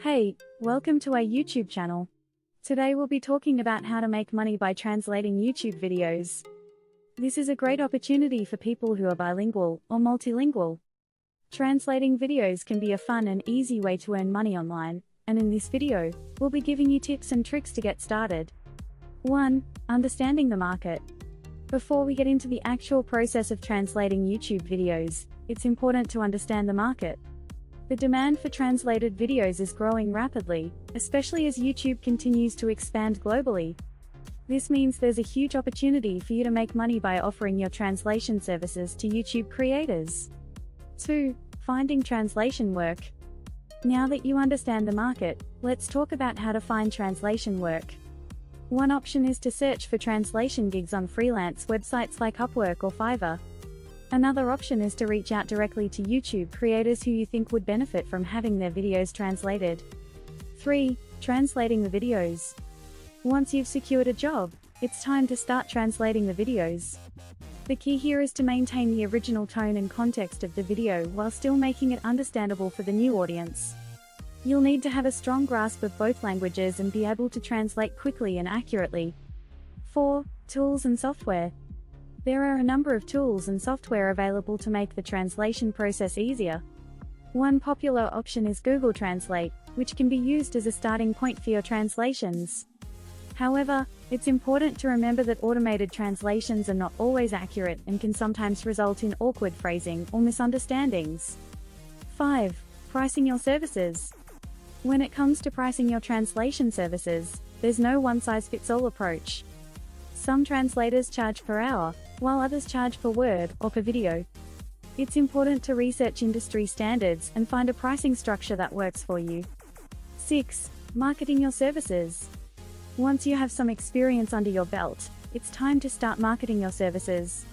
Hey, welcome to our YouTube channel. Today we'll be talking about how to make money by translating YouTube videos. This is a great opportunity for people who are bilingual or multilingual. Translating videos can be a fun and easy way to earn money online, and in this video, we'll be giving you tips and tricks to get started. 1. Understanding the market. Before we get into the actual process of translating YouTube videos, it's important to understand the market. The demand for translated videos is growing rapidly, especially as YouTube continues to expand globally. This means there's a huge opportunity for you to make money by offering your translation services to YouTube creators. 2. Finding translation work. Now that you understand the market, let's talk about how to find translation work. One option is to search for translation gigs on freelance websites like Upwork or Fiverr. Another option is to reach out directly to YouTube creators who you think would benefit from having their videos translated. 3. Translating the videos. Once you've secured a job, it's time to start translating the videos. The key here is to maintain the original tone and context of the video while still making it understandable for the new audience. You'll need to have a strong grasp of both languages and be able to translate quickly and accurately. 4. Tools and software. There are a number of tools and software available to make the translation process easier. One popular option is Google Translate, which can be used as a starting point for your translations. However, it's important to remember that automated translations are not always accurate and can sometimes result in awkward phrasing or misunderstandings. 5. Pricing your services. When it comes to pricing your translation services, there's no one-size-fits-all approach. Some translators charge per hour, while others charge per word or per video. It's important to research industry standards and find a pricing structure that works for you. 6. Marketing your services. Once you have some experience under your belt, it's time to start marketing your services.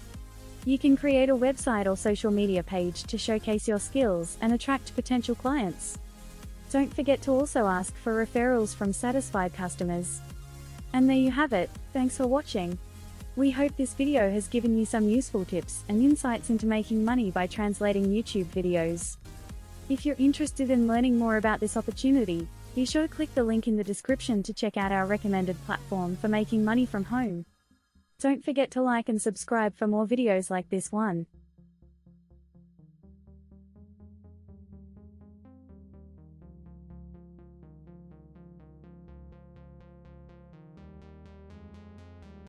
You can create a website or social media page to showcase your skills and attract potential clients. Don't forget to also ask for referrals from satisfied customers. And there you have it. Thanks for watching. We hope this video has given you some useful tips and insights into making money by translating YouTube videos. If you're interested in learning more about this opportunity, be sure to click the link in the description to check out our recommended platform for making money from home. Don't forget to like and subscribe for more videos like this one.